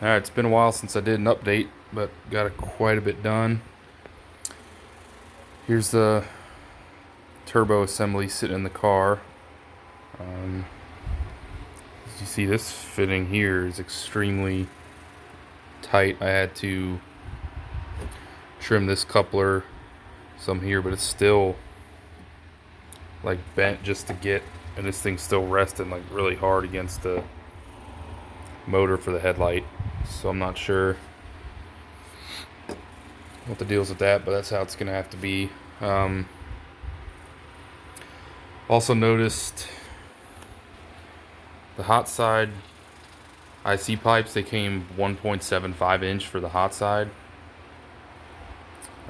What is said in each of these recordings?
Alright, it's been a while since I did an update, but got quite a bit done. Here's the turbo assembly sitting in the car. As you see, this fitting here is extremely tight. I had to trim this coupler some here, but it's still like bent just to get, and this thing's still resting like really hard against the motor for the headlight. So I'm not sure what the deal's with that, but that's how it's gonna have to be. Also noticed the hot side IC pipes, they came 1.75 inch for the hot side.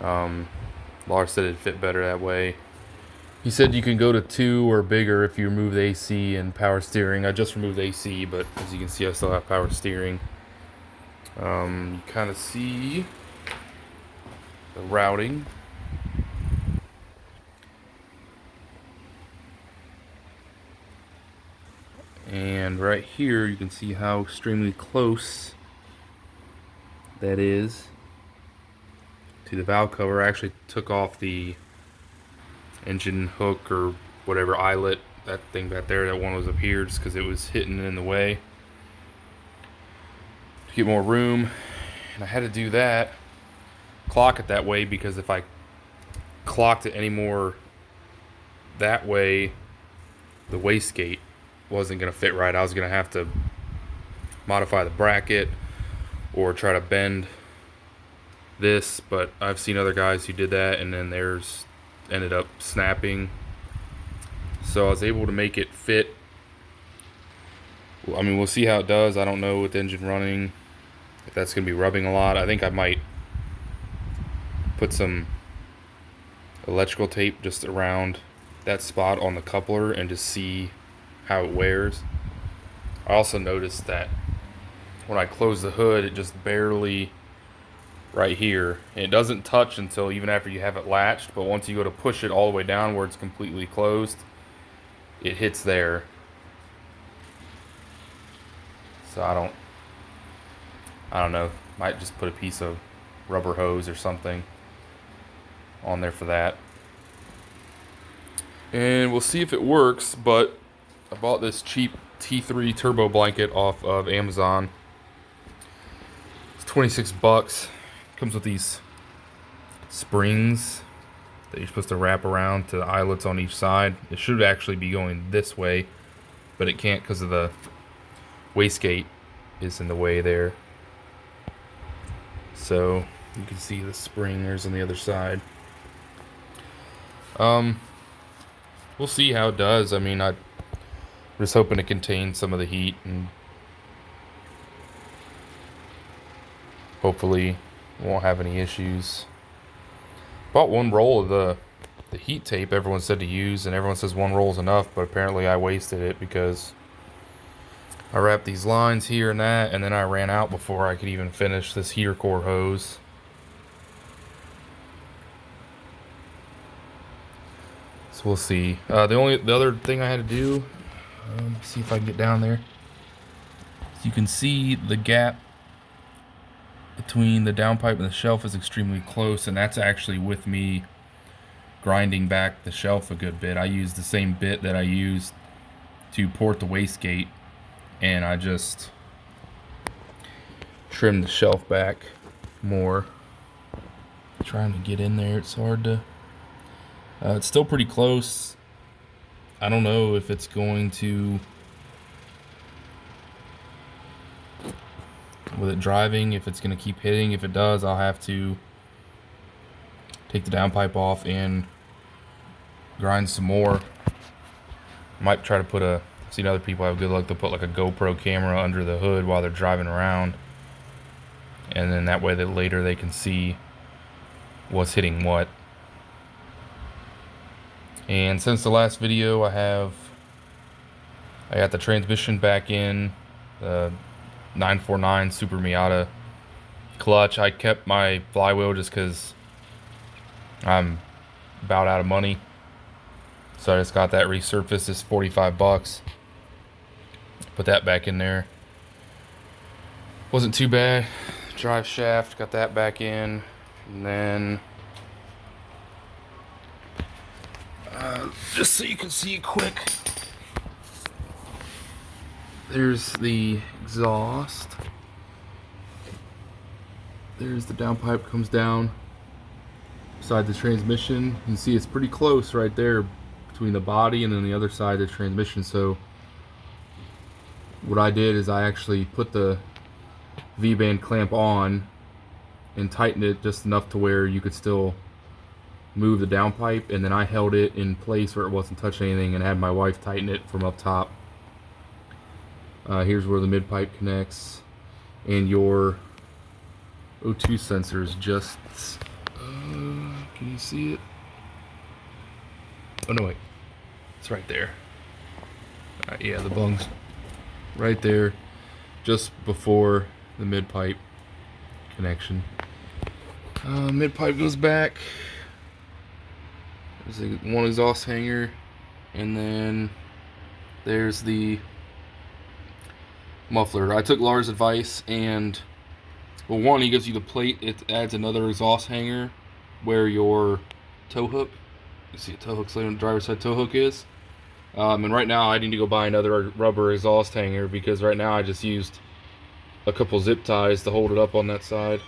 Lars said it'd fit better that way. He said you can go to 2 or bigger if you remove the AC and power steering. I just removed the AC, but as you can see, I still have power steering. You kind of see the routing. And right here, you can see how extremely close that is to the valve cover. I actually took off the engine hook or whatever eyelet, that thing back there. That one was up here just because it was hitting in the way to get more room. And I had to do that, clock it that way, because if I clocked it any more that way, the wastegate wasn't going to fit right. I was going to have to modify the bracket or try to bend this, but I've seen other guys who did that and then theirs ended up snapping. So I was able to make it fit. I mean, we'll see how it does. I don't know with the engine running if that's going to be rubbing a lot. I think I might put some electrical tape just around that spot on the coupler and just see how it wears. I also noticed that when I close the hood, it just barely, right here, and it doesn't touch until even after you have it latched, but once you go to push it all the way down where it's completely closed, it hits there. So I don't know, might just put a piece of rubber hose or something on there for that, and we'll see if it works. But I bought this cheap T3 turbo blanket off of Amazon. It's 26 bucks. Comes with these springs that you're supposed to wrap around to the eyelets on each side. It should actually be going this way, but it can't because of the wastegate is in the way there. So you can see the springers on the other side. We'll see how it does. I mean, I'm just hoping to contain some of the heat and hopefully won't have any issues. Bought one roll of the heat tape everyone said to use, and everyone says one roll is enough, but apparently I wasted it because I wrapped these lines here and that, and then I ran out before I could even finish this heater core hose. So we'll see. The other thing I had to do, see if I can get down there. So you can see the gap between the downpipe and the shelf is extremely close, and that's actually with me grinding back the shelf a good bit. I used the same bit that I used to port the wastegate, and I just trimmed the shelf back more. Trying to get in there, it's hard to. It's still pretty close. I don't know if it's going to, with it driving, if it's going to keep hitting. If it does, I'll have to take the downpipe off and grind some more. Might try to put I've seen other people have good luck to put like a GoPro camera under the hood while they're driving around, and then that way that later they can see what's hitting what. And since the last video, I got the transmission back in, the 949 Super Miata clutch. I kept my flywheel just because I'm about out of money, so I just got that resurfaced. It's 45 bucks. Put that back in there. Wasn't too bad. Drive shaft, got that back in, and then just so you can see it quick, there's the exhaust. There's the downpipe, comes down beside the transmission. You can see it's pretty close right there between the body and then the other side of the transmission. So what I did is I actually put the V-band clamp on and tightened it just enough to where you could still move the downpipe, and then I held it in place where it wasn't touching anything and had my wife tighten it from up top. Here's where the mid-pipe connects, and your O2 sensors just can you see it? Oh no, wait, it's right there. Yeah, the bung's right there just before the mid-pipe connection. Mid-pipe goes back. There's one exhaust hanger, and then there's the muffler. I took Lars' advice, and well, one, he gives you the plate. It adds another exhaust hanger where your tow hook, you see a tow hook, so the driver's side tow hook is. And right now I need to go buy another rubber exhaust hanger because right now I just used a couple zip ties to hold it up on that side.